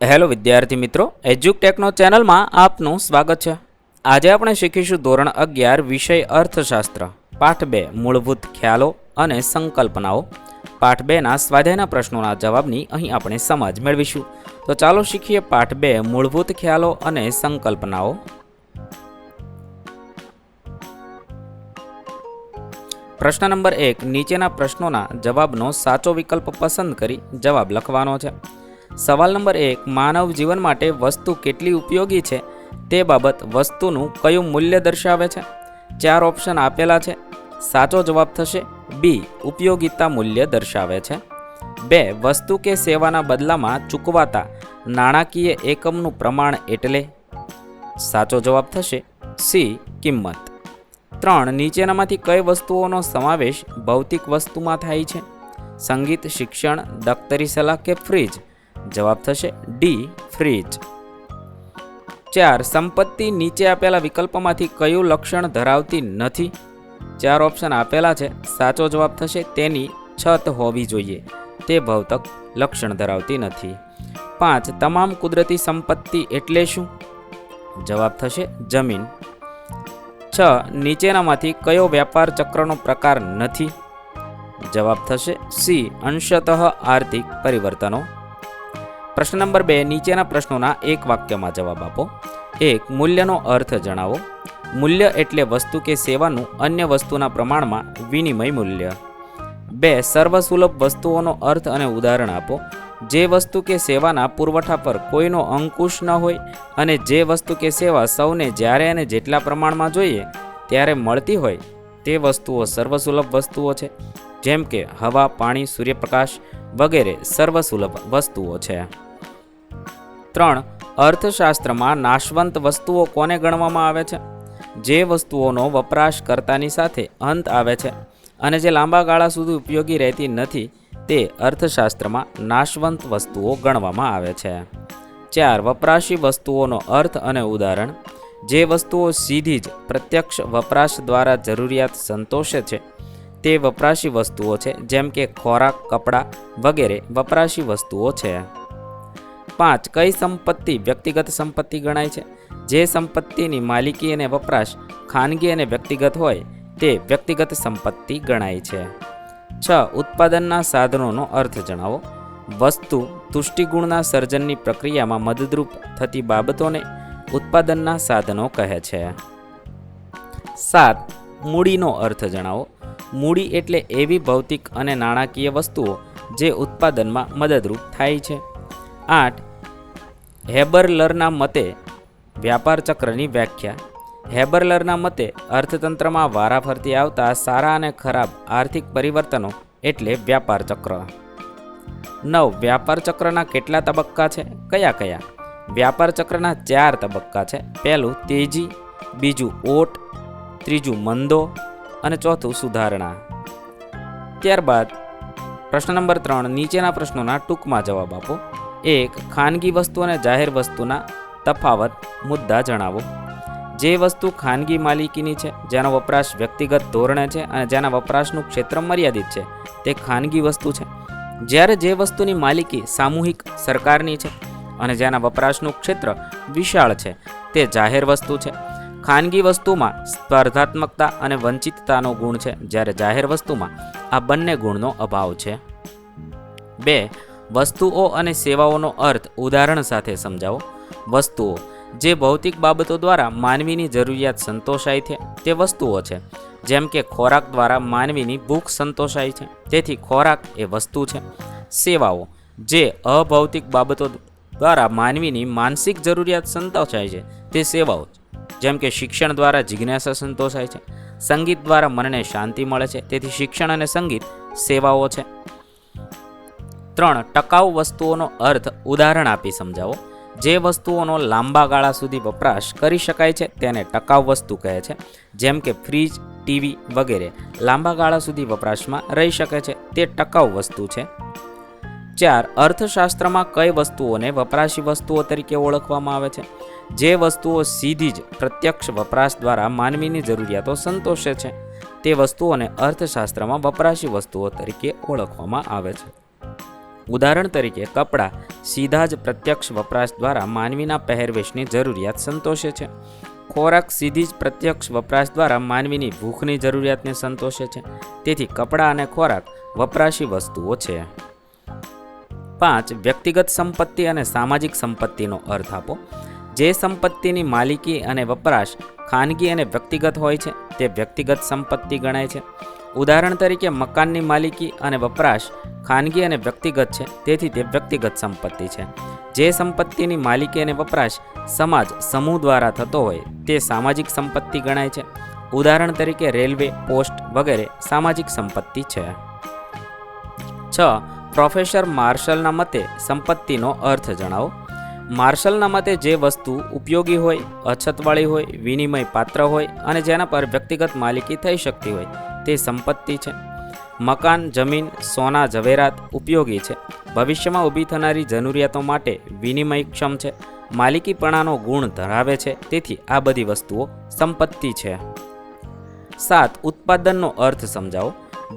Hello વિદ્યાર્થી મિત્રો, એજ્યુકટેકનો ચેનલમાં આપનું સ્વાગત છે। આજે આપણે શીખીશું ધોરણ 11 વિષય અર્થશાસ્ત્ર પાઠ 2 મૂળભૂત ખ્યાલો અને સંકલ્પનાઓ। પાઠ 2ના સ્વાધ્યાયના પ્રશ્નોના જવાબની અહીં આપણે સમજ મેળવીશું। તો ચાલો શીખીએ પાઠ 2 મૂળભૂત ખ્યાલો અને સંકલ્પનાઓ। પ્રશ્ન નંબર 1, નીચેના પ્રશ્નોના જવાબનો સાચો વિકલ્પ પસંદ કરી જવાબ લખવાનો છે। સવાલ નંબર 1, માનવ જીવન માટે વસ્તુ કેટલી ઉપયોગી છે તે બાબત વસ્તુનું કયું મૂલ્ય દર્શાવે છે? 4 ઓપ્શન આપેલા છે। સાચો જવાબ થશે બી, ઉપયોગિતા મૂલ્ય દર્શાવે છે। 2, વસ્તુ કે સેવાના બદલામાં ચૂકવાતા નાણાકીય એકમનું પ્રમાણ એટલે? સાચો જવાબ થશે સી, કિંમત। 3, નીચેનામાંથી કઈ વસ્તુઓનો સમાવેશ ભૌતિક વસ્તુમાં થાય છે? સંગીત, શિક્ષણ, દફતરી સલાહ કે ફ્રીજ? જવાબ થશે ડી, ફ્રીજ। 4, સંપત્તિ નીચે આપેલા વિકલ્પમાંથી કયું લક્ષણ ધરાવતી નથી? 4 ઓપ્શન આપેલા છે। સાચો જવાબ થશે તેની છત હોવી જોઈએ, તે ભૌતિક લક્ષણ ધરાવતી નથી। 5, તમામ કુદરતી સંપત્તિ એટલે શું? જવાબ થશે જમીન। 6, નીચેનામાંથી કયો વ્યાપાર ચક્રનો પ્રકાર નથી? જવાબ થશે સી, અંશતઃ આર્થિક પરિવર્તનો। પ્રશ્ન નંબર 2, નીચેના પ્રશ્નોના એક વાક્યમાં જવાબ આપો। 1, મૂલ્યનો અર્થ જણાવો। મૂલ્ય એટલે વસ્તુ કે સેવાનું અન્ય વસ્તુના પ્રમાણમાં વિનિમય મૂલ્ય। 2, સર્વસુલભ વસ્તુઓનો અર્થ અને ઉદાહરણ આપો। જે વસ્તુ કે સેવાના પુરવઠા પર કોઈનો અંકુશ ન હોય અને જે વસ્તુ કે સેવા સૌને જ્યારે અને જેટલા પ્રમાણમાં જોઈએ ત્યારે મળતી હોય તે વસ્તુઓ સર્વસુલભ વસ્તુઓ છે, જેમ કે હવા, પાણી, સૂર્યપ્રકાશ વગેરે સર્વસુલભ વસ્તુઓ છે। 3, અર્થશાસ્ત્રમાં નાશવંત વસ્તુઓ કોને ગણવામાં આવે છે? જે વસ્તુઓનો વપરાશકર્તાની સાથે અંત આવે છે અને જે લાંબા ગાળા સુધી ઉપયોગી રહેતી નથી તે અર્થશાસ્ત્રમાં નાશવંત વસ્તુઓ ગણવામાં આવે છે। 4, વપરાશી વસ્તુઓનો અર્થ અને ઉદાહરણ। જે વસ્તુઓ સીધી જ પ્રત્યક્ષ વપરાશ દ્વારા જરૂરિયાત સંતોષે છે તે વપરાશી વસ્તુઓ છે, જેમ કે ખોરાક, કપડાં વગેરે વપરાશી વસ્તુઓ છે। 5, કઈ સંપત્તિ વ્યક્તિગત સંપત્તિ ગણાય છે? જે સંપત્તિની માલિકી અને વપરાશ ખાનગી અને વ્યક્તિગત હોય તે વ્યક્તિગત સંપત્તિ ગણાય છે। 6, ઉત્પાદનના સાધનોનો અર્થ જણાવો। વસ્તુ તુષ્ટિગુણના સર્જનની પ્રક્રિયામાં મદદરૂપ થતી બાબતોને ઉત્પાદનના સાધનો કહે છે। 7, મૂડીનો અર્થ જણાવો। મૂડી એટલે એવી ભૌતિક અને નાણાકીય વસ્તુઓ જે ઉત્પાદનમાં મદદરૂપ થાય છે। 8, હેબરલરના મતે વ્યાપાર ચક્રની વ્યાખ્યા। હેબરલરના મતે અર્થતંત્રમાં વારાફરતી આવતા સારા અને ખરાબ આર્થિક પરિવર્તનો એટલે વ્યાપાર ચક્ર। 9, વ્યાપાર ચક્રના કેટલા તબક્કા છે? કયા કયા? વ્યાપાર ચક્રના 4 તબક્કા છે। પહેલું તેજી, બીજું ઓટ, ત્રીજું મંદો અને ચોથું સુધારણા। ત્યારબાદ પ્રશ્ન નંબર 3, નીચેના પ્રશ્નોના ટૂંકમાં જવાબ આપો। 1, ખાનગી વસ્તુ અને જાહેર વસ્તુના તફાવત મુદ્દા જણાવો। જે વસ્તુ ખાનગી માલિકીની છે, જેનો વપરાશ વ્યક્તિગત ધોરણે છે અને જેના વપરાશનું ક્ષેત્ર મર્યાદિત છે તે ખાનગી વસ્તુ છે, જ્યારે જે વસ્તુની માલિકી સામૂહિક સરકારની છે અને જેના વપરાશનું ક્ષેત્ર વિશાળ છે તે જાહેર વસ્તુ છે। ખાનગી વસ્તુમાં સ્પર્ધાત્મકતા અને વંચિતતાનો ગુણ છે, જ્યારે જાહેર વસ્તુમાં આ બંને ગુણનો અભાવ છે। 2, વસ્તુઓ અને સેવાઓનો અર્થ ઉદાહરણ સાથે સમજાવો। વસ્તુઓ જે ભૌતિક બાબતો દ્વારા માનવીની જરૂરિયાત સંતોષાય છે તે વસ્તુઓ છે, જેમ કે ખોરાક દ્વારા માનવીની ભૂખ સંતોષાય છે, તેથી ખોરાક એ વસ્તુ છે। સેવાઓ જે અભૌતિક બાબતો દ્વારા માનવીની માનસિક જરૂરિયાત સંતોષાય છે તે સેવાઓ, જેમ કે શિક્ષણ દ્વારા જિજ્ઞાસા સંતોષાય છે, સંગીત દ્વારા મનને શાંતિ મળે છે, તેથી શિક્ષણ અને સંગીત સેવાઓ છે। 3, ટકાઉ વસ્તુઓનો અર્થ ઉદાહરણ આપી સમજાવો। જે વસ્તુઓનો લાંબા ગાળા સુધી વપરાશ કરી શકાય છે તેને ટકાઉ વસ્તુ કહે છે, જેમ કે ફ્રીજ, ટીવી વગેરે લાંબા ગાળા સુધી વપરાશમાં રહી શકે છે, તે ટકાઉ વસ્તુ છે। 4, અર્થશાસ્ત્રમાં કઈ વસ્તુઓને વપરાશી વસ્તુઓ તરીકે ઓળખવામાં આવે છે? જે વસ્તુઓ સીધી જ પ્રત્યક્ષ વપરાશ દ્વારા માનવીની જરૂરિયાતો સંતોષે છે તે વસ્તુઓને અર્થશાસ્ત્રમાં વપરાશી વસ્તુઓ તરીકે ઓળખવામાં આવે છે। ઉદાહરણ તરીકે કપડાં સીધા જ પ્રત્યક્ષ વપરાશ દ્વારા માનવીના પહેરવેશની જરૂરિયાત સંતોષે છે. ખોરાક સીધી જ પ્રત્યક્ષ વપરાશ દ્વારા માનવીની ભૂખની જરૂરિયાતને સંતોષે છે. તેથી કપડાં અને ખોરાક વપરાશી વસ્તુઓ છે. 5. વ્યક્તિગત સંપત્તિ અને સામાજિક સંપત્તિનો અર્થ આપો. જે સંપત્તિની માલિકી અને વપરાશ ખાનગી અને વ્યક્તિગત હોય છે તે વ્યક્તિગત સંપત્તિ ગણાય છે. ઉદાહરણ તરીકે મકાનની માલિકી અને વપરાશ ખાનગી અને વ્યક્તિગત છે, તેથી તે વ્યક્તિગત સંપત્તિ છે. જે સંપત્તિની માલિકી અને વપરાશ સમાજ સમૂહ દ્વારા થતો હોય તે સામાજિક સંપત્તિ ગણાય છે. ઉદાહરણ તરીકે રેલવે, પોસ્ટ વગેરે સામાજિક સંપત્તિ છે. 6. પ્રોફેસર માર્શલના મતે સંપત્તિનો અર્થ જણાવો. માર્શલના મતે જે વસ્તુ ઉપયોગી હોય, અછતવાળી હોય, વિનિમય પાત્ર હોય અને જેના પર વ્યક્તિગત માલિકી થઈ શકતી હોય તે સંપત્તિ છે. મકાન, જમીન, સોના, ઝવેરાત ઉપયોગી છે, ભવિષ્યમાં ઊભી થનારી જરૂરિયાતો માટે વિનિમયક્ષમ છે, માલિકીપણાનો ગુણ ધરાવે છે, તેથી આ બધી વસ્તુઓ સંપત્તિ છે. 7. ઉત્પાદનનો અર્થ સમજાવો.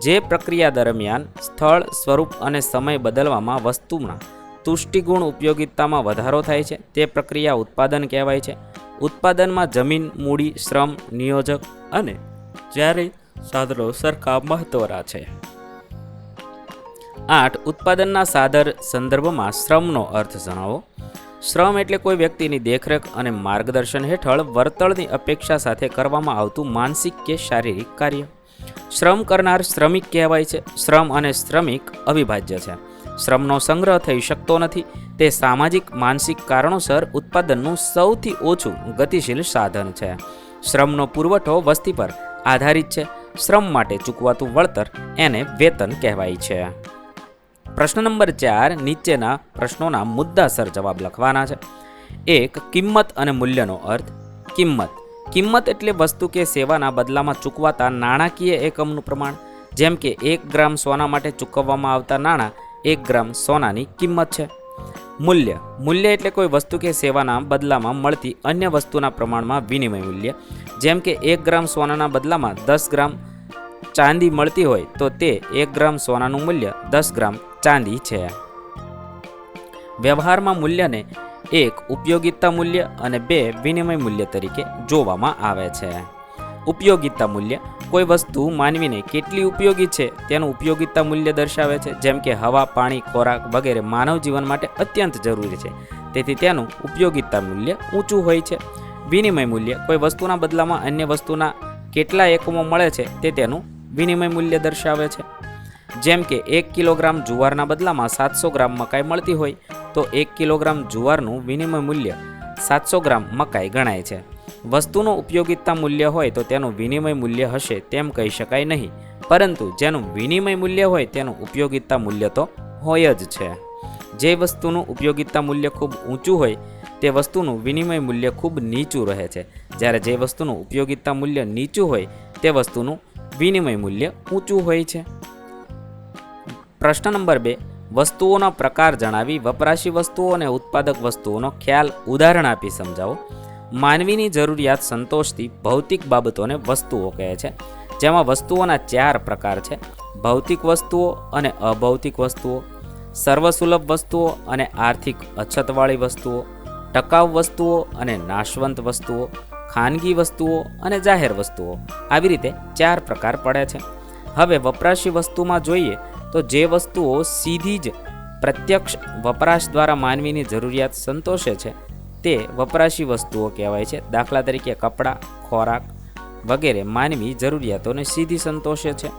જે પ્રક્રિયા દરમિયાન સ્થળ, સ્વરૂપ અને સમય બદલવામાં વસ્તુના તુષ્ટિગુણ ઉપયોગિતામાં વધારો થાય છે તે પ્રક્રિયા ઉત્પાદન કહેવાય છે. ઉત્પાદનમાં જમીન, મૂડી, શ્રમ, નિયોજક અને જ્યારે સાધનો સરખા મહત્વના છે. 8. ઉત્પાદનના સાધન સંદર્ભમાં શ્રમનો અર્થ જણાવો. શ્રમ એટલે કોઈ વ્યક્તિની દેખરેખ અને માર્ગદર્શન હેઠળ વળતરની અપેક્ષા સાથે કરવામાં આવતું માનસિક કે શારીરિક કાર્ય. શ્રમ કરનાર શ્રમિક કહેવાય છે. શ્રમ અને શ્રમિક અવિભાજ્ય છે. શ્રમનો સંગ્રહ થઈ શકતો નથી. તે સામાજિક માનસિક કારણોસર ઉત્પાદનનું સૌથી ઓછું ગતિશીલ સાધન છે. શ્રમનો પુરવઠો વસ્તી પર આધારિત છે. શ્રમ માટે ચૂકવાતું વળતર એને વેતન કહેવાય છે. પ્રશ્ન નંબર 4. નીચેના પ્રશ્નોના મુદ્દાસર જવાબ લખવાના છે. 1. કિંમત અને મૂલ્યનો અર્થ. કિંમત એટલે વસ્તુ કે સેવાના બદલામાં ચૂકવાતા નાણાકીય એકમનું પ્રમાણ. જેમ કે 1 ગ્રામ સોના માટે ચૂકવવામાં આવતા નાણાં 1 ગ્રામ સોનાની કિંમત છે. મૂલ્ય એટલે કોઈ વસ્તુ કે સેવાના બદલામાં મળતી અન્ય વસ્તુના પ્રમાણમાં વિનિમય મૂલ્ય. જેમ કે 1 ગ્રામ સોનાના બદલામાં 10 ગ્રામ ચાંદી મળતી હોય તો તે 1 ગ્રામ સોનાનું મૂલ્ય 10 ગ્રામ ચાંદી છે. વ્યવહારમાં મૂલ્યને 1. ઉપયોગિતા મૂલ્ય અને 2. વિનિમય મૂલ્ય તરીકે જોવામાં આવે છે. ઉપયોગિતા મૂલ્ય કોઈ વસ્તુ માનવીને કેટલી ઉપયોગી છે તેનું ઉપયોગિતા મૂલ્ય દર્શાવે છે. જેમ કે હવા, પાણી, ખોરાક વગેરે માનવ જીવન માટે અત્યંત જરૂરી છે, તેથી તેનું ઉપયોગિતા મૂલ્ય ઊંચું હોય છે. વિનિમય મૂલ્ય કોઈ વસ્તુના બદલામાં અન્ય વસ્તુના કેટલા એકમો મળે છે તે તેનું વિનિમય મૂલ્ય દર્શાવે છે. જેમ કે 1 કિલોગ્રામ જુવારના બદલામાં 700 ગ્રામ મકાઈ મળતી હોય તો 1 કિલોગ્રામ જુવારનું વિનિમય મૂલ્ય 700 ગ્રામ મકાઈ ગણાય છે. વસ્તુનું ઉપયોગિતા મૂલ્ય હોય તો તેનું વિનિમય મૂલ્ય હશે તેમ કહી શકાય નહીં, પરંતુ જેનું વિનિમય મૂલ્ય હોય તેનું ઉપયોગિતા મૂલ્ય તો હોય જ છે. જે વસ્તુનું ઉપયોગિતા મૂલ્ય ખૂબ ઊંચું હોય તે વસ્તુનું વિનિમય મૂલ્ય ખૂબ નીચું રહે છે, જ્યારે જે વસ્તુનું ઉપયોગિતા મૂલ્ય નીચું હોય તે વસ્તુનું વિનિમય મૂલ્ય ઊંચું હોય છે. પ્રશ્ન નંબર 2. વસ્તુઓના પ્રકાર જણાવી વપરાશી વસ્તુઓ અને ઉત્પાદક વસ્તુઓનો ખ્યાલ ઉદાહરણ આપી સમજાવો. માનવીની જરૂરિયાત સંતોષતી ભૌતિક બાબતોને વસ્તુઓ કહે છે, જેમાં વસ્તુઓના 4 પ્રકાર છે: ભૌતિક વસ્તુઓ અને અભૌતિક વસ્તુઓ, સર્વસુલભ વસ્તુઓ અને આર્થિક અછતવાળી વસ્તુઓ, ટકાઉ વસ્તુઓ અને નાશવંત વસ્તુઓ, ખાનગી વસ્તુઓ અને જાહેર વસ્તુઓ. આવી રીતે 4 પ્રકાર પડે છે. હવે વપરાશી વસ્તુમાં જોઈએ તો જે વસ્તુઓ સીધી જ પ્રત્યક્ષ વપરાશ દ્વારા માનવીની જરૂરિયાત સંતોષે છે તે વપરાશી વસ્તુઓ કહેવાય છે. દાખલા તરીકે કપડાં, ખોરાક વગેરે માનવી જરૂરિયાતોને સીધી સંતોષે છે.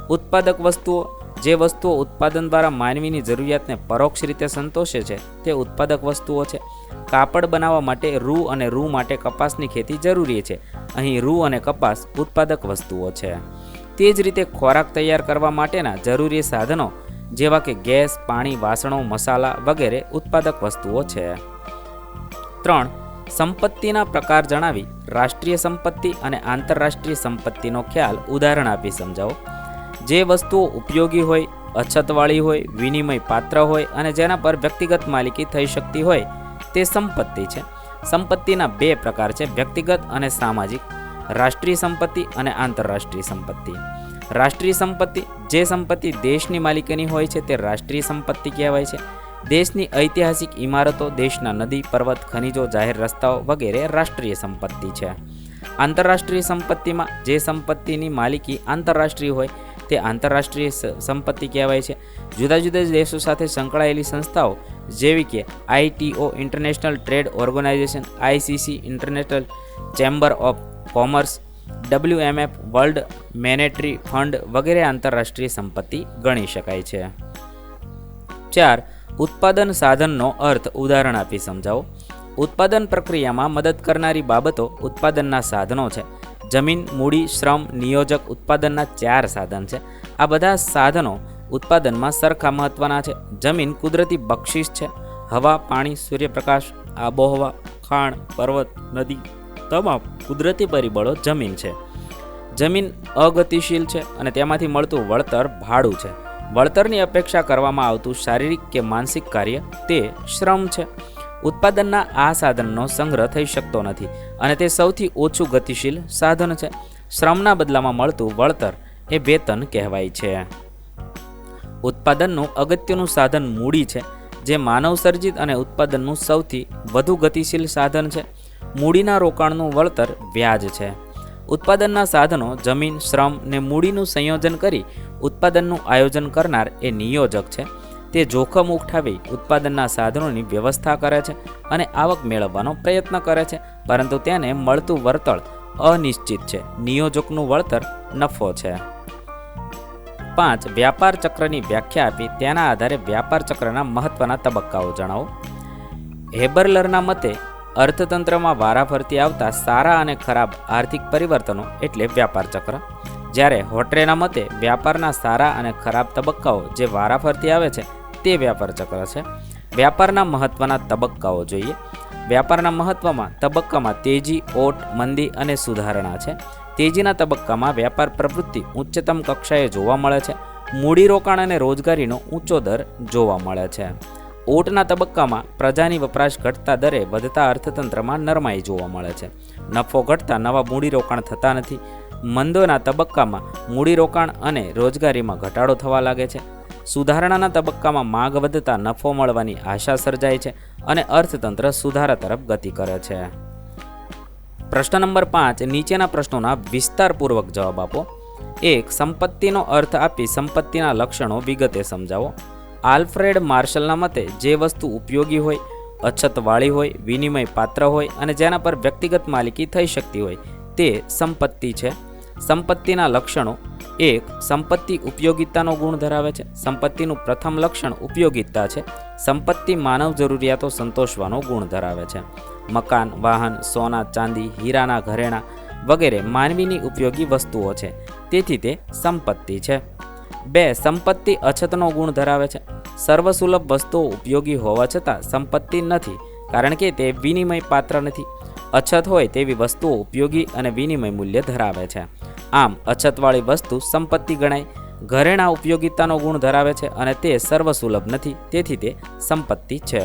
ઉત્પાદક વસ્તુઓ જે વસ્તુઓ ઉત્પાદન દ્વારા માનવીની જરૂરિયાતને પરોક્ષ રીતે સંતોષે છે તે ઉત્પાદક વસ્તુઓ છે. કાપડ બનાવવા માટે રૂ અને રૂ માટે કપાસની ખેતી જરૂરી છે. અહીં રૂ અને કપાસ ઉત્પાદક વસ્તુઓ છે. તે જ રીતે ખોરાક તૈયાર કરવા માટેના જરૂરી સાધનો જેવા કે ગેસ, પાણી, વાસણો, મસાલા વગેરે ઉત્પાદક વસ્તુઓ છે. 3. સંપત્તિના પ્રકાર જણાવી રાષ્ટ્રીય સંપત્તિ અને આંતરરાષ્ટ્રીય સંપત્તિનો ખ્યાલ ઉદાહરણ આપી સમજાવો. જે વસ્તુઓ ઉપયોગી હોય, અછતવાળી હોય, વિનિમય પાત્ર હોય અને જેના પર વ્યક્તિગત માલિકી થઈ શકતી હોય તે સંપત્તિ છે. સંપત્તિના 2 પ્રકાર છે: વ્યક્તિગત અને સામાજિક. રાષ્ટ્રીય સંપત્તિ અને આંતરરાષ્ટ્રીય સંપત્તિ. રાષ્ટ્રીય સંપત્તિ જે સંપત્તિ દેશની માલિકીની હોય છે તે રાષ્ટ્રીય સંપત્તિ કહેવાય છે. દેશની ઐતિહાસિક ઇમારતો, દેશના નદી, પર્વત, ખનિજો, જાહેર રસ્તાઓ વગેરે રાષ્ટ્રીય સંપત્તિ છે. આંતરરાષ્ટ્રીય સંપત્તિમાં જે સંપત્તિની માલિકી આંતરરાષ્ટ્રીય હોય તે આંતરરાષ્ટ્રીય સંપત્તિ કહેવાય છે. જુદા જુદા દેશો સાથે સંકળાયેલી સંસ્થાઓ જેવી કે ITO international trade organization, ICC international chamber of commerce, WMF world monetary fund વગેરે આંતરરાષ્ટ્રીય સંપત્તિ ગણી શકાય છે. 4. ઉત્પાદન સાધનનો અર્થ ઉદાહરણ આપી સમજાવો. ઉત્પાદન પ્રક્રિયામાં મદદ કરનારી બાબતો ઉત્પાદનના સાધનો છે. જમીન, મૂડી, શ્રમ, નિયોજક ઉત્પાદનના 4 સાધન છે. આ બધા સાધનો ઉત્પાદનમાં સરખા મહત્વના છે. જમીન કુદરતી બક્ષિસ છે. હવા, પાણી, સૂર્યપ્રકાશ, આબોહવા, ખાણ, પર્વત, નદી તમામ કુદરતી પરિબળો જમીન છે. જમીન અગતિશીલ છે અને તેમાંથી મળતું વળતર ભાડું છે. વળતરની અપેક્ષા કરવામાં આવતું શારીરિક કે માનસિક કાર્ય તે શ્રમ છે. ઉત્પાદનના આ સાધનનો સંગ્રહ થઈ શકતો નથી અને તે સૌથી ઓછું ગતિશીલ સાધન છે. શ્રમના બદલામાં મળતું વળતર એ વેતન કહેવાય છે. ઉત્પાદનનું અગત્યનું સાધન મૂડી છે, જે માનવ સર્જિત અને ઉત્પાદનનું સૌથી વધુ ગતિશીલ સાધન છે. મૂડીના રોકાણનું વળતર વ્યાજ છે. ઉત્પાદનના સાધનો જમીન, શ્રમ ને મૂડીનું સંયોજન કરી ઉત્પાદનનું આયોજન કરનાર એ નિયોજક છે. તે જોખમ ઉઠાવી ઉત્પાદનના સાધનોની વ્યવસ્થા કરે છે અને આવક મેળવવાનો પ્રયત્ન કરે છે, પરંતુ તેને મળતું વળતર અનિશ્ચિત છે. નિયોજકનું વળતર નફો છે. 5. વ્યાપાર ચક્રની વ્યાખ્યા આપી તેના આધારે વ્યાપાર ચક્રના મહત્વના તબક્કાઓ જણાવો. હેબરલરના મતે અર્થતંત્રમાં વારાફરતી આવતા સારા અને ખરાબ આર્થિક પરિવર્તનો એટલે વ્યાપાર ચક્ર, જ્યારે હોટ્રેના મતે વ્યાપારના સારા અને ખરાબ તબક્કાઓ જે વારાફરતી આવે છે તે વ્યાપાર ચક્ર છે. વ્યાપારના મહત્વના તબક્કાઓ જોઈએ. વ્યાપારના તબક્કામાં તેજી, ઓટ, મંદી અને સુધારણા છે. તેજીના તબક્કામાં વ્યાપાર પ્રવૃત્તિ ઉચ્ચતમ કક્ષાએ જોવા મળે છે. મૂડીરોકાણ અને રોજગારીનો ઊંચો દર જોવા મળે છે. ઓટના તબક્કામાં પ્રજાની વપરાશ ઘટતા દરે વધતા અર્થતંત્રમાં નરમાઈ જોવા મળે છે. નફો ઘટતા નવા મૂડીરોકાણ થતા નથી. મંદોના તબક્કામાં મૂડીરોકાણ અને રોજગારીમાં ઘટાડો થવા લાગે છે. સુધારણાના તબક્કામાં માંગ વધતા નફો મળવાની આશા સર્જાય છે અને અર્થતંત્ર સુધારા તરફ ગતિ કરે છે. પ્રશ્ન નંબર 5. નીચેના પ્રશ્નોના વિસ્તારપૂર્વક જવાબ આપો. 1. સંપત્તિનો અર્થ આપી સંપત્તિના લક્ષણો વિગતે સમજાવો. આલ્ફ્રેડ માર્શલના મતે જે વસ્તુ ઉપયોગી હોય, અછતવાળી હોય, વિનિમય પાત્ર હોય અને જેના પર વ્યક્તિગત માલિકી થઈ શકતી હોય તે સંપત્તિ છે. સંપત્તિના લક્ષણો. 1. સંપત્તિ ઉપયોગિતાનો ગુણ ધરાવે છે. સંપત્તિનું પ્રથમ લક્ષણ ઉપયોગિતા છે. સંપત્તિ માનવ જરૂરિયાતો સંતોષવાનો ગુણ ધરાવે છે. મકાન, વાહન, સોના, ચાંદી, હીરાના ઘરેણાં વગેરે માનવીની ઉપયોગી વસ્તુઓ છે, તેથી તે સંપત્તિ છે. 2. સંપત્તિ અછતનો ગુણ ધરાવે છે. સર્વસુલભ વસ્તુઓ ઉપયોગી હોવા છતાં સંપત્તિ નથી, કારણ કે તે વિનિમય પાત્ર નથી. અછત હોય તેવી વસ્તુઓ ઉપયોગી અને વિનિમય મૂલ્ય ધરાવે છે. આમ અછતવાળી વસ્તુ સંપત્તિ ગણાય. ઘરેણાં ઉપયોગિતાનો ગુણ ધરાવે છે અને તે સર્વસુલભ નથી, તેથી તે સંપત્તિ છે.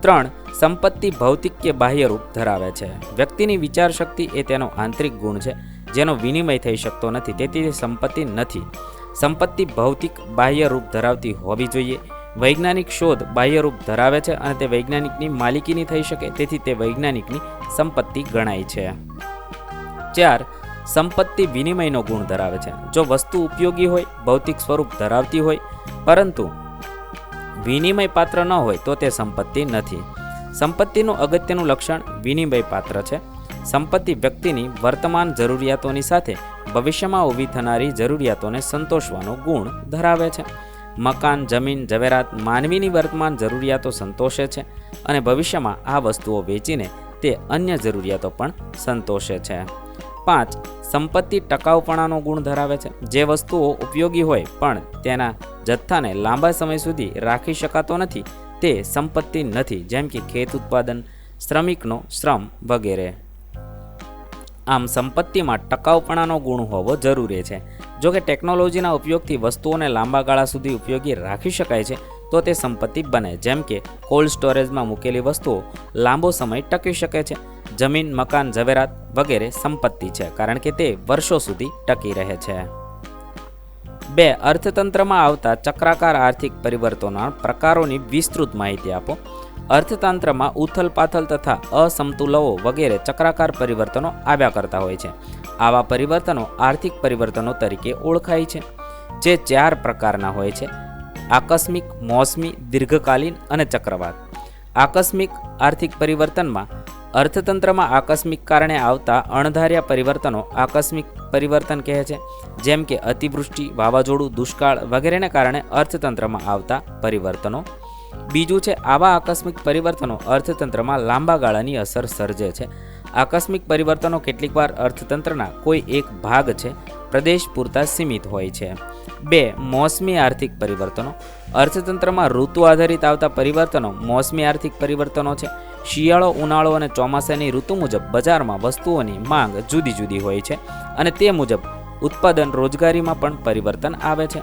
3. સંપત્તિ ભૌતિક કે બાહ્ય રૂપ ધરાવે છે. વ્યક્તિની વિચારશક્તિ એ તેનો આંતરિક ગુણ છે, જેનો વિનિમય થઈ શકતો નથી, તેથી તે સંપત્તિ નથી. સંપત્તિ ભૌતિક બાહ્ય રૂપ ધરાવતી હોવી જોઈએ. વૈજ્ઞાનિક શોધ બાહ્ય રૂપ ધરાવે છે અને તે વૈજ્ઞાનિકની માલિકીની થઈ શકે, તેથી તે વૈજ્ઞાનિકની સંપત્તિ ગણાય છે. 4. સંપત્તિ વિનિમયનો ગુણ ધરાવે છે. જો વસ્તુ ઉપયોગી હોય, ભૌતિક સ્વરૂપ ધરાવતી હોય, પરંતુ વિનિમય પાત્ર ન હોય તો તે સંપત્તિ નથી. સંપત્તિનું અગત્યનું લક્ષણ વિનિમય પાત્ર છે. સંપત્તિ વ્યક્તિની વર્તમાન જરૂરિયાતોની સાથે ભવિષ્યમાં ઊભી થનારી જરૂરિયાતોને સંતોષવાનો ગુણ ધરાવે છે. મકાન, જમીન, ઝવેરાત માનવીની વર્તમાન જરૂરિયાતો સંતોષે છે અને ભવિષ્યમાં આ વસ્તુઓ વેચીને તે અન્ય જરૂરિયાતો પણ સંતોષે છે. 5. સંપત્તિ ટકાઉપણાનો ગુણ ધરાવે છે. જે વસ્તુઓ ઉપયોગી હોય પણ તેના જથ્થાને લાંબા સમય સુધી રાખી શકાતો નથી તે સંપત્તિ નથી, જેમ કે ખેત ઉત્પાદન, શ્રમિકનો શ્રમ વગેરે. આમ સંપત્તિમાં ટકાઉપણાનો ગુણ હોવો જરૂરી છે. જો કે ટેકનોલોજીના ઉપયોગથી વસ્તુઓને લાંબા ગાળા સુધી ઉપયોગી રાખી શકાય છે તો તે સંપત્તિ બને, જેમ કે કોલ્ડ સ્ટોરેજમાં મૂકેલી વસ્તુઓ લાંબો સમય ટકી શકે છે. જમીન, મકાન, ઝવેરાત વગેરે સંપત્તિ છે, કારણ કે તે વર્ષો સુધી ટકી રહે છે. 2. અર્થતંત્રમાં આવતા ચક્રાકાર આર્થિક પરિવર્તનોના પ્રકારોની વિસ્તૃત માહિતી આપો. અર્થતંત્રમાં ઉથલપાથલ તથા અસમતુલાઓ વગેરે ચક્રાકાર પરિવર્તનો આવ્યા કરતા હોય છે. આવા પરિવર્તનો આર્થિક પરિવર્તનો તરીકે ઓળખાય છે, જે 4 પ્રકારના હોય છે: આકસ્મિક, મોસમી, દીર્ઘકાલીન અને ચક્રવાત. આકસ્મિક આર્થિક પરિવર્તનમાં અર્થતંત્રમાં આકસ્મિક કારણે આવતા અણધાર્યા પરિવર્તનો આકસ્મિક પરિવર્તન કહે છે, જેમ કે અતિવૃષ્ટિ, વાવાઝોડું, દુષ્કાળ વગેરેને કારણે અર્થતંત્રમાં આવતા પરિવર્તનો. બીજું છે, આવા આકસ્મિક પરિવર્તનો અર્થતંત્રમાં લાંબા ગાળાની અસર સર્જે છે. આકસ્મિક પરિવર્તનો કેટલીકવાર અર્થતંત્રના કોઈ એક ભાગ છે, પ્રદેશ પૂરતા સીમિત હોય છે. 2. મોસમી આર્થિક પરિવર્તનો. અર્થતંત્રમાં ઋતુ આધારિત આવતા પરિવર્તનો મોસમી આર્થિક પરિવર્તનો છે. શિયાળો, ઉનાળો અને ચોમાસાની ઋતુ મુજબ બજારમાં વસ્તુઓની માંગ જુદી જુદી હોય છે અને તે મુજબ ઉત્પાદન, રોજગારીમાં પણ પરિવર્તન આવે છે.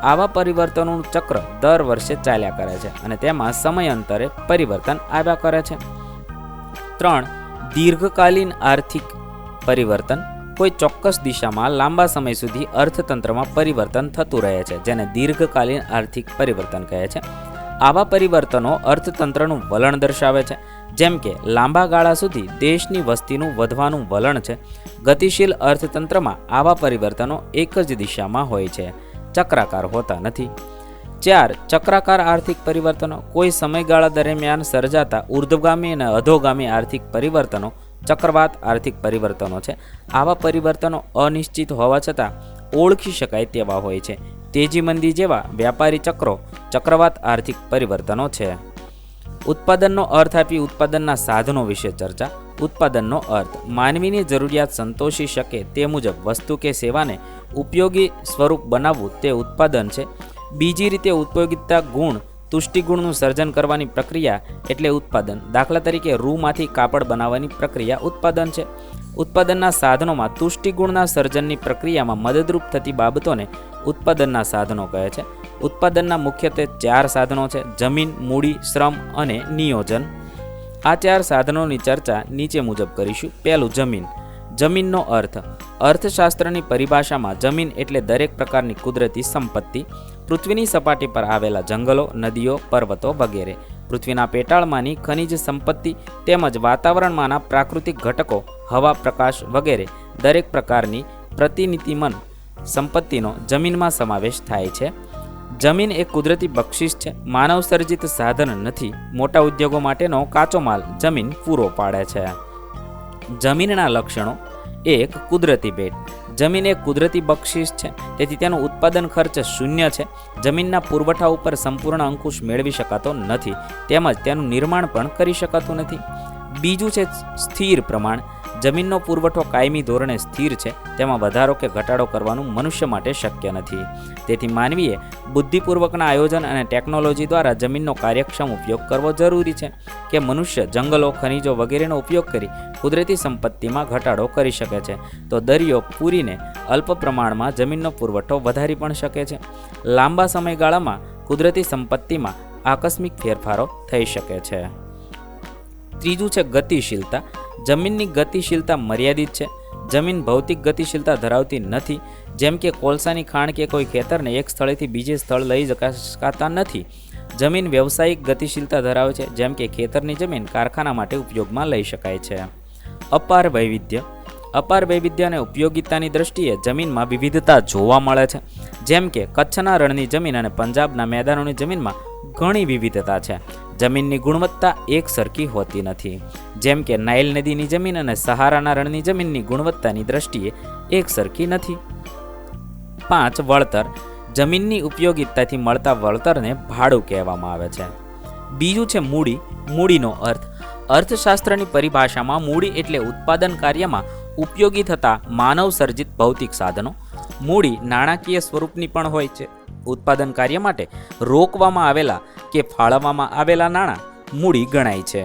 આવા પરિવર્તનોનું ચક્ર દર વર્ષે ચાલ્યા કરે છે અને તેમાં સમયાંતરે પરિવર્તન આવ્યા કરે છે. 3. દીર્ઘકાલીન આર્થિક પરિવર્તન. કોઈ ચોક્કસ દિશામાં લાંબા સમય સુધી અર્થતંત્રમાં પરિવર્તન થતું રહે છે, જેને દીર્ઘકાલીન આર્થિક પરિવર્તન કહે છે. આવા પરિવર્તનો અર્થતંત્રનું વલણ દર્શાવે છે, જેમ કે લાંબા ગાળા સુધી દેશની વસ્તીનું વધવાનું વલણ છે. ગતિશીલ અર્થતંત્રમાં આવા પરિવર્તનો એક જ દિશામાં હોય છે, ચક્રાકાર હોતા નથી. 4. ચક્રાકાર આર્થિક પરિવર્તનો. કોઈ સમયગાળા દરમિયાન સર્જાતા ઉર્ધ્વગામી અને અધોગામી આર્થિક પરિવર્તનો ચક્રવાત આર્થિક પરિવર્તનો છે. આવા પરિવર્તનો અનિશ્ચિત હોવા છતાં ઓળખી શકાય તેવા હોય છે. તેજી મંદી જેવા વ્યાપારી ચક્રો ચક્રવાત આર્થિક પરિવર્તનો છે. ઉત્પાદનનો અર્થ આપી ઉત્પાદનના સાધનો વિશે ચર્ચા. ઉત્પાદનનો અર્થ માનવીની જરૂરિયાત સંતોષી શકે તે મુજબ વસ્તુ કે સેવાને ઉપયોગી સ્વરૂપ બનાવવું તે ઉત્પાદન છે. બીજી રીતે ઉપયોગિતા ગુણ, તુષ્ટિગુણનું સર્જન કરવાની પ્રક્રિયા એટલે ઉત્પાદન. દાખલા તરીકે રૂમાંથી કાપડ બનાવવાની પ્રક્રિયા ઉત્પાદન છે. ઉત્પાદનના સાધનોમાં તુષ્ટિગુણના સર્જનની પ્રક્રિયામાં મદદરૂપ થતી બાબતોને ઉત્પાદનના સાધનો કહે છે. ઉત્પાદનના મુખ્યત્વે 4 સાધનો છે: જમીન, મૂડી, શ્રમ અને નિયોજન. આ 4 સાધનોની ચર્ચા નીચે મુજબ કરીશું. પહેલું, જમીન. જમીનનો અર્થ. અર્થશાસ્ત્રની પરિભાષામાં જમીન એટલે દરેક પ્રકારની કુદરતી સંપત્તિ. પૃથ્વીની સપાટી પર આવેલા જંગલો, નદીઓ, પર્વતો વગેરે. પૃથ્વીના પેટાળમાંની ખનિજ સંપત્તિ તેમજ વાતાવરણમાંના પ્રાકૃતિક ઘટકો, હવા, પ્રકાશ વગેરે દરેક પ્રકારની પ્રતિનિધિમન સંપત્તિનો જમીનમાં સમાવેશ થાય છે. જમીન એક કુદરતી બક્ષિસ છે, માનવ સર્જિત સાધન નથી. મોટા ઉદ્યોગો માટેનો કાચો માલ જમીન પૂરો પાડે છે. જમીનના લક્ષણો. 1. કુદરતી ભેટ. જમીન એક કુદરતી બક્ષિસ છે, તેથી તેનો ઉત્પાદન ખર્ચ શૂન્ય છે. જમીનના પુરવઠા ઉપર સંપૂર્ણ અંકુશ મેળવી શકાતો નથી, તેમજ તેનું નિર્માણ પણ કરી શકાતું નથી. બીજું છે સ્થિર પ્રમાણ. જમીનનો પુરવઠો કાયમી ધોરણે સ્થિર છે, તેમાં વધારો કે ઘટાડો કરવાનું મનુષ્ય માટે શક્ય નથી. તેથી માનવીએ બુદ્ધિપૂર્વકના આયોજન અને ટેકનોલોજી દ્વારા જમીનનો કાર્યક્ષમ ઉપયોગ કરવો જરૂરી છે કે મનુષ્ય જંગલો, ખનિજો વગેરેનો ઉપયોગ કરી કુદરતી સંપત્તિમાં ઘટાડો કરી શકે છે, તો દરિયો પૂરીને અલ્પ પ્રમાણમાં જમીનનો પુરવઠો વધારી પણ શકે છે. લાંબા સમયગાળામાં કુદરતી સંપત્તિમાં આકસ્મિક ફેરફારો થઈ શકે છે. ત્રીજું છે ગતિશીલતા. જમીનની ગતિશીલતા મર્યાદિત છે. જમીન ભૌતિક ગતિશીલતા ધરાવતી નથી, જેમ કે કોલસાની ખાણ કે કોઈ ખેતરને એક સ્થળેથી બીજે સ્થળ લઈ શકાતા નથી. જમીન વ્યવસાયિક ગતિશીલતા ધરાવે છે, જેમ કે ખેતરની જમીન કારખાના માટે ઉપયોગમાં લઈ શકાય છે. અપાર વૈવિધ્ય. અપાર વૈવિધ્ય અને ઉપયોગિતાની દ્રષ્ટિએ જમીનમાં વિવિધતા જોવા મળે છે. જેમ કે કચ્છના રણની જમીન અને પંજાબના મેદાનોની જમીનમાં ઘણી વિવિધતા છે. જમીનની ગુણવત્તા એક સરખી હોતી નથી, જેમ કે નાઇલ નદીની જમીન અને સહારાના રણની જમીનની ગુણવત્તાની દ્રષ્ટિએ એક સરખી નથી. 5. વળતર. જમીનની ઉપયોગિતાથી મળતા વળતરને ભાડું કહેવામાં આવે છે. બીજું છે મૂડી. મૂડીનો અર્થ. અર્થશાસ્ત્રની પરિભાષામાં મૂડી એટલે ઉત્પાદન કાર્યમાં ઉપયોગી થતા માનવ સર્જિત ભૌતિક સાધનો. મૂડી નાણાકીય સ્વરૂપની પણ હોય છે. ઉત્પાદન કાર્ય માટે રોકવામાં આવેલા કે ફાળવવામાં આવેલા નાણાં મૂડી ગણાય છે.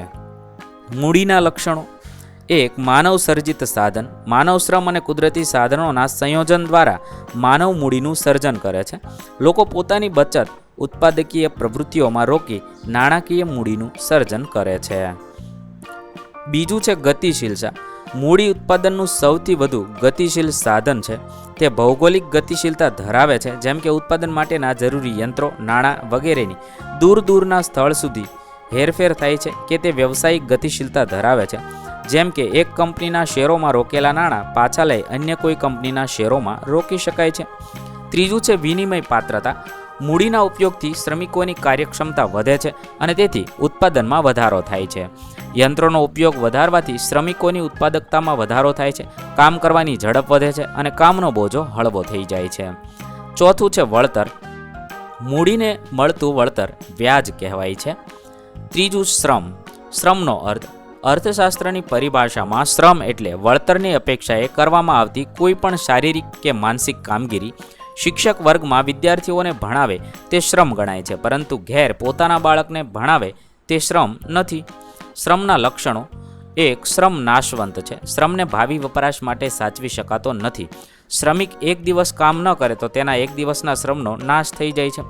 મૂડીના લક્ષણો. 1. માનવ સર્જિત સાધન. માનવ શ્રમ અને કુદરતી સાધનોના સંયોજન દ્વારા માનવ મૂડીનું સર્જન કરે છે. લોકો પોતાની બચત ઉત્પાદકીય પ્રવૃત્તિઓમાં રોકી નાણાકીય મૂડીનું સર્જન કરે છે. બીજું છે ગતિશીલતા. મૂડી ઉત્પાદનનું સૌથી વધુ ગતિશીલ સાધન છે. તે ભૌગોલિક ગતિશીલતા ધરાવે છે, જેમ કે ઉત્પાદન માટેના જરૂરી યંત્રો, નાણાં વગેરેની દૂર દૂરના સ્થળ સુધી હેરફેર થાય છે કે તે વ્યવસાયિક ગતિશીલતા ધરાવે છે, જેમ કે એક કંપનીના શેરોમાં રોકેલા નાણાં પાછા લઈ અન્ય કોઈ કંપનીના શેરોમાં રોકી શકાય છે. ત્રીજું છે વિનિમય પાત્રતા. મૂડીના ઉપયોગથી શ્રમિકોની કાર્યક્ષમતા વધે છે અને તેથી ઉત્પાદનમાં વધારો થાય છે. યંત્રોનો ઉપયોગ વધારવાથી શ્રમિકોની ઉત્પાદકતામાં વધારો થાય છે, કામ કરવાની ઝડપ વધે છે અને કામનો બોજો હળવો થઈ જાય છે. ચોથું છે વળતર. મૂડીને મળતું વળતર વ્યાજ કહેવાય છે. ત્રીજું શ્રમ. શ્રમનો અર્થ. અર્થશાસ્ત્રની પરિભાષામાં શ્રમ એટલે વળતરની અપેક્ષાએ કરવામાં આવતી કોઈ પણ શારીરિક કે માનસિક કામગીરી. શિક્ષક વર્ગમાં વિદ્યાર્થીઓને ભણાવે તે શ્રમ ગણાય છે, પરંતુ ઘેર પોતાના બાળકને ભણાવે તે શ્રમ નથી. શ્રમના લક્ષણો. એક, શ્રમ નાશવંત છે. શ્રમને ભાવિ વપરાશ માટે સાચવી શકાતો નથી. શ્રમિક એક દિવસ કામ ન કરે તો તેના એક દિવસના શ્રમનો નાશ થઈ જાય છે.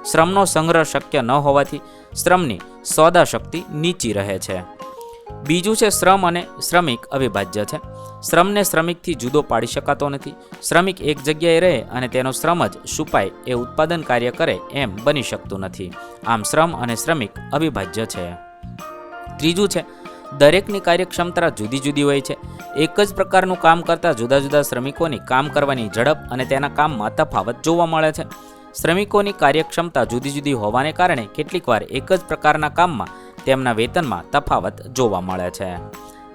શ્રમનો સંગ્રહ શક્ય ન હોવાથી શ્રમની સોદા શક્તિ નીચી રહે છે. બીજું છે શ્રમ અને શ્રમિક અવિભાજ્ય છે. શ્રમને શ્રમિકથી જુદો પાડી શકાતો નથી. શ્રમિક એક જગ્યાએ રહે અને તેનો શ્રમ જ છુપાય એ ઉત્પાદન કાર્ય કરે એમ બની શકતું નથી. આમ શ્રમ અને શ્રમિક અવિભાજ્ય છે. ત્રીજું છે દરેકની કાર્યક્ષમતા જુદી જુદી હોય છે. એક જ પ્રકારનું કામ કરતા જુદા જુદા શ્રમિકોની કામ કરવાની ઝડપ અને તેના કામમાં તફાવત જોવા મળે છે. શ્રમિકોની કાર્યક્ષમતા જુદી જુદી હોવાને કારણે કેટલીકવાર એક જ પ્રકારના કામમાં તેમના વેતનમાં તફાવત જોવા મળે છે.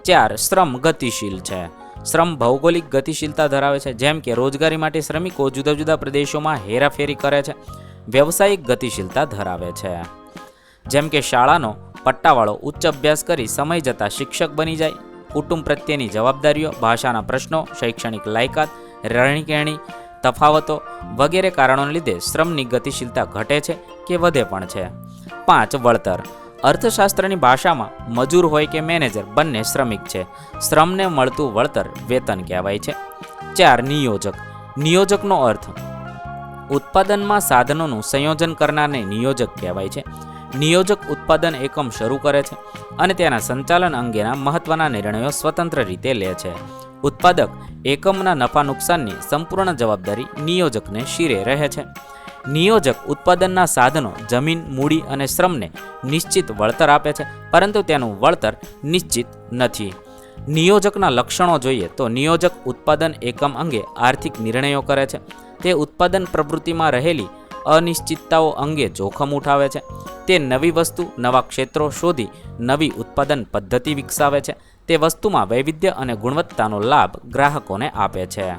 4, શ્રમ ગતિશીલ છે. શ્રમ ભૌગોલિક ગતિશીલતા ધરાવે છે, જેમ કે રોજગારી માટે શ્રમિકો જુદા જુદા પ્રદેશોમાં હેરાફેરી કરે છે. વ્યવસાયિક ગતિશીલતા ધરાવે છે, જેમ કે શાળાનો પટ્ટાવાળો ઉચ્ચ અભ્યાસ કરી સમય જતાં શિક્ષક બની જાય. કુટુંબ પ્રત્યેની જવાબદારીઓ, ભાષાના પ્રશ્નો, શૈક્ષણિક લાયકાત, રહેણીકહેણી તફાવતો વગેરે કારણોને લીધે શ્રમની ગતિશીલતા ઘટે છે કે વધે પણ છે. 5, વળતર. અર્થશાસ્ત્રની ભાષામાં મજૂર હોય કે મેનેજર બંને શ્રમિક છે. શ્રમને મળતું વળતર વેતન કહેવાય છે. 4, નિયોજક. નિયોજકનો અર્થ. ઉત્પાદનમાં સાધનોનું સંયોજન કરનારને નિયોજક કહેવાય છે. નિયોજક ઉત્પાદન એકમ શરૂ કરે છે અને તેના સંચાલન અંગેના મહત્વના નિર્ણયો સ્વતંત્ર રીતે લે છે. ઉત્પાદક એકમના નફા નુકસાનની સંપૂર્ણ જવાબદારી નિયોજકને શીરે રહે છે. નિયોજક ઉત્પાદનના સાધનો, જમીન, મૂડી અને શ્રમને નિશ્ચિત વળતર આપે છે, પરંતુ તેનું વળતર નિશ્ચિત નથી. નિયોજકના લક્ષણો જોઈએ તો નિયોજક ઉત્પાદન એકમ અંગે આર્થિક નિર્ણયો કરે છે. તે ઉત્પાદન પ્રવૃત્તિમાં રહેલી અનિશ્ચિતતાઓ અંગે જોખમ ઉઠાવે છે. તે નવી વસ્તુ, નવા ક્ષેત્રો શોધી નવી ઉત્પાદન પદ્ધતિ વિકસાવે છે. તે વસ્તુમાં વૈવિધ્ય અને ગુણવત્તાનો લાભ ગ્રાહકોને આપે છે.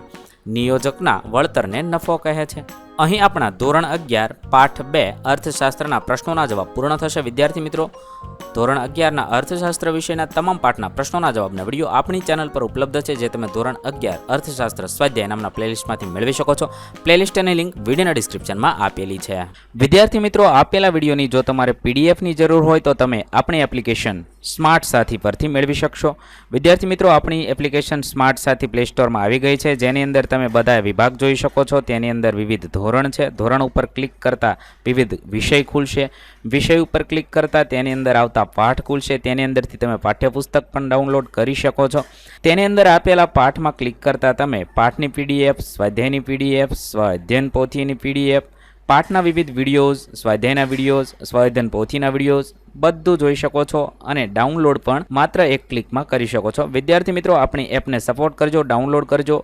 નિયોજકના વળતરને નફો કહે છે. અહીં આપણા ધોરણ 11 પાઠ 2 અર્થશાસ્ત્રના પ્રશ્નોના જવાબ પૂર્ણ થશે. વિદ્યાર્થી મિત્રો, ધોરણ 11ના અર્થશાસ્ત્ર વિષયના તમામ પાઠના પ્રશ્નોના જવાબના વિડીયો આપણી ચેનલ પર ઉપલબ્ધ છે, જે તમે ધોરણ 11 અર્થશાસ્ત્ર સ્વાધ્યાય નામના પ્લેલિસ્ટમાંથી મેળવી શકો છો. પ્લેલિસ્ટની લિંક વિડીયોના ડિસ્ક્રિપ્શનમાં આપેલી છે. વિદ્યાર્થી મિત્રો, આપેલા વિડીયોની જો તમારે પીડીએફની જરૂર હોય તો તમે આપણી એપ્લિકેશન સ્માર્ટ સાથી પરથી મેળવી શકશો. વિદ્યાર્થી મિત્રો, આપણી એપ્લિકેશન સ્માર્ટ સાથી પ્લે સ્ટોરમાં આવી ગઈ છે, જેની અંદર તમે બધા વિભાગ જોઈ શકો છો. તેની અંદર વિવિધ ધોરણ છે. ધોરણ ઉપર ક્લિક કરતાં વિવિધ વિષય ખુલશે. વિષય ઉપર ક્લિક કરતાં તેની અંદર આવતા પાઠ ખુલશે. તેની અંદરથી તમે પાઠ્યપુસ્તક પણ ડાઉનલોડ કરી શકો છો. તેની અંદર આપેલા પાઠમાં ક્લિક કરતાં તમે પાઠની પીડીએફ, સ્વાધ્યાયની પીડીએફ, સ્વાધ્યાયન પોથીની પીડીએફ, પાઠના વિવિધ વિડીયોઝ, સ્વાધ્યાયના વિડીયોઝ, સ્વાધ્યાયન પોથીના વિડીયોઝ બધું જોઈ શકો છો અને ડાઉનલોડ પણ માત્ર એક ક્લિકમાં કરી શકો છો. વિદ્યાર્થી મિત્રો, આપણી એપને સપોર્ટ કરજો, ડાઉનલોડ કરજો